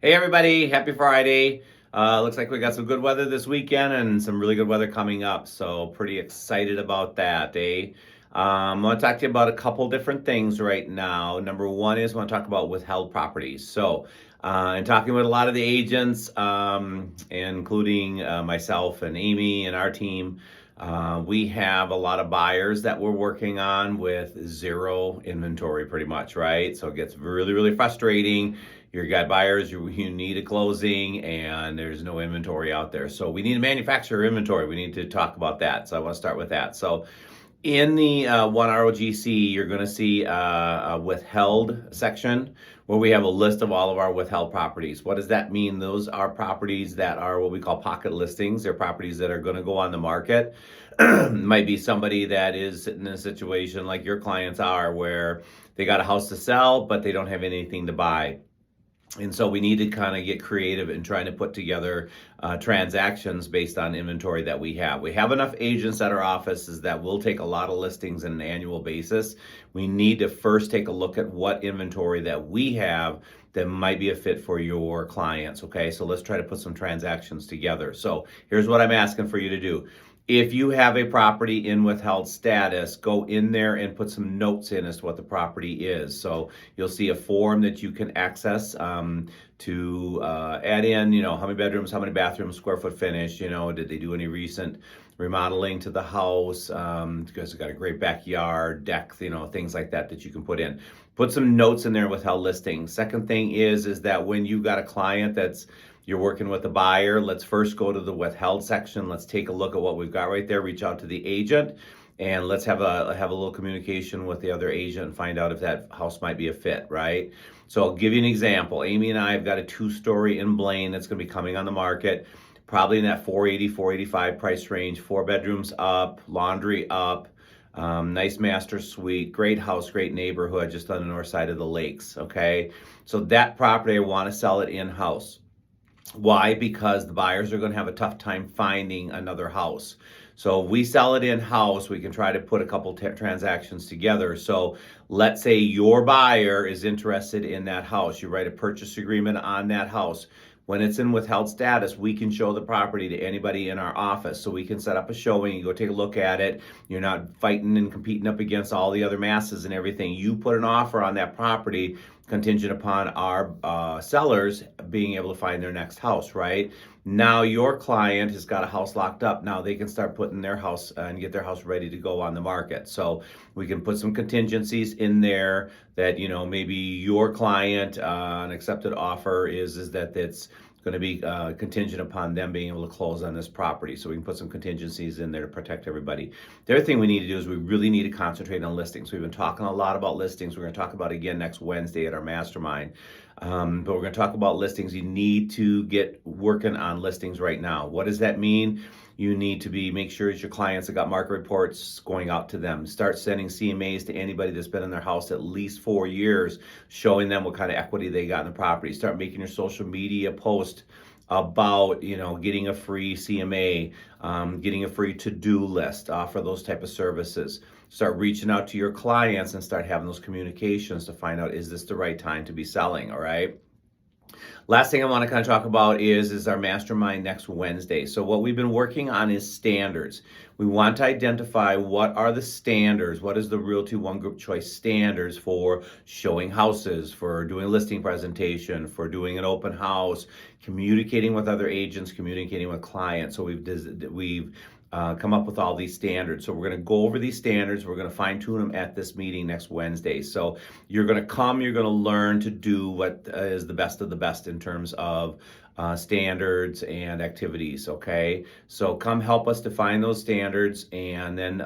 Hey everybody, happy Friday. Looks like we got some good weather this weekend and some really good weather coming up. So pretty excited about that, eh? I want to talk to you about a couple different things right now. Number one is I want to talk about withheld properties. In talking with a lot of the agents, including myself and Amy and our team, we have a lot of buyers that we're working on with zero inventory pretty much, right? So it gets really, really frustrating. You got buyers, you need a closing, and there's no inventory out there. So we need to manufacture inventory. We need to talk about that. So I want to start with that. So in the one ROGC, you're going to see a withheld section where we have a list of all of our withheld properties. What does that mean? Those are properties that are what we call pocket listings. They're properties that are going to go on the market. Might be somebody that is in a situation like your clients are, where they got a house to sell, but they don't have anything to buy. And so we need to kind of get creative in trying to put together transactions based on inventory that we have. We have enough agents at our offices that will take a lot of listings on an annual basis. We need to first take a look at what inventory that we have that might be a fit for your clients, okay? So let's try to put some transactions together. So here's what I'm asking for you to do. If you have a property in withheld status, go in there and put some notes in as to what the property is. So you'll see a form that you can access to add in, how many bedrooms, how many bathrooms, square foot finish, did they do any recent remodeling to the house, because it's got a great backyard, deck, things like that you can put in. Put some notes in there with withheld listings. Second thing is that when you've got a client you're working with a buyer, let's first go to the withheld section. Let's take a look at what we've got right there. Reach out to the agent, and let's have a little communication with the other agent and find out if that house might be a fit, right? So I'll give you an example. Amy and I have got a 2-story in Blaine that's going to be coming on the market, probably in that 480, 485 price range, 4 bedrooms up, laundry up. Nice master suite, great house, great neighborhood, just on the north side of the lakes, okay? So that property, I want to sell it in-house. Why? Because the buyers are going to have a tough time finding another house. So if we sell it in-house, we can try to put a couple transactions together. So let's say your buyer is interested in that house. You write a purchase agreement on that house. When it's in withheld status, we can show the property to anybody in our office. So we can set up a showing, you go take a look at it. You're not fighting and competing up against all the other masses and everything. You put an offer on that property contingent upon our sellers being able to find their next house, right? Now your client has got a house locked up. Now they can start putting their house and get their house ready to go on the market. So we can put some contingencies in there that, maybe your client, an accepted offer is that it's going to be contingent upon them being able to close on this property. So we can put some contingencies in there to protect everybody. The other thing we need to do is we really need to concentrate on listings. We've been talking a lot about listings. We're going to talk about it again next Wednesday at our mastermind. But we're going to talk about listings. You need to get working on listings right now. What does that mean? You need to make sure that your clients have got market reports going out to them. Start sending CMAs to anybody that's been in their house at least 4 years, showing them what kind of equity they got in the property. Start making your social media post about, getting a free CMA, getting a free to-do list, offer those type of services. Start reaching out to your clients and start having those communications to find out, is this the right time to be selling, all right? Last thing I want to kind of talk about is our mastermind next Wednesday. So what we've been working on is standards. We want to identify what are the standards, what is the Realty One Group Choice standards for showing houses, for doing a listing presentation, for doing an open house, communicating with other agents, communicating with clients. So we've come up with all these standards. So we're going to go over these standards. We're going to fine tune them at this meeting next Wednesday. So you're going to learn to do what is the best of the best in terms of standards and activities, okay? So come help us define those standards, and then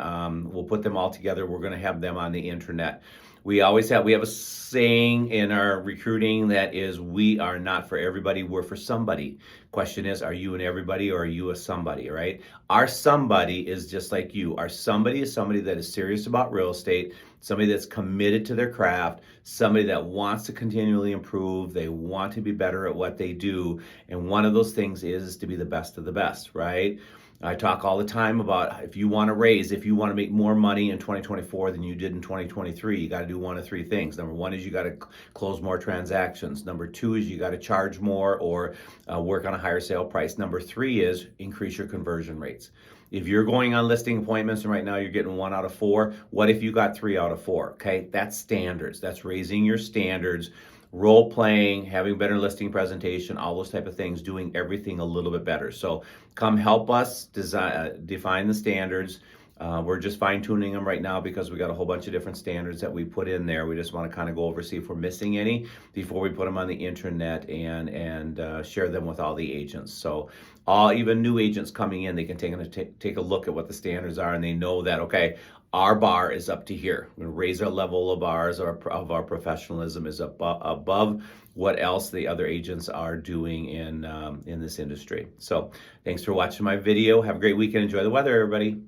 we'll put them all together. We're going to have them on the internet. We have a saying in our recruiting that is, we are not for everybody, we're for somebody. Question is, are you an everybody or are you a somebody, right? Our somebody is just like you. Our somebody is somebody that is serious about real estate, somebody that's committed to their craft, somebody that wants to continually improve, they want to be better at what they do, and one of those things is to be the best of the best, right? I talk all the time about if you want to raise, if you want to make more money in 2024 than you did in 2023, you got to do one of three things. Number one is you got to close more transactions. Number two is you got to charge more or work on a higher sale price. Number three is increase your conversion rates. If you're going on listing appointments and right now you're getting 1 out of 4, what if you got 3 out of 4? Okay, that's standards. That's raising your standards, role playing, having better listing presentation, all those type of things, doing everything a little bit better. So come help us define the standards. We're just fine tuning them right now because we got a whole bunch of different standards that we put in there. We just want to kind of go over, see if we're missing any before we put them on the internet and share them with all the agents. So even new agents coming in, they can take a look at what the standards are, and they know that, okay, our bar is up to here. We're going to raise our level of ours, of our professionalism is above what else the other agents are doing in this industry. So thanks for watching my video. Have a great weekend. Enjoy the weather, everybody.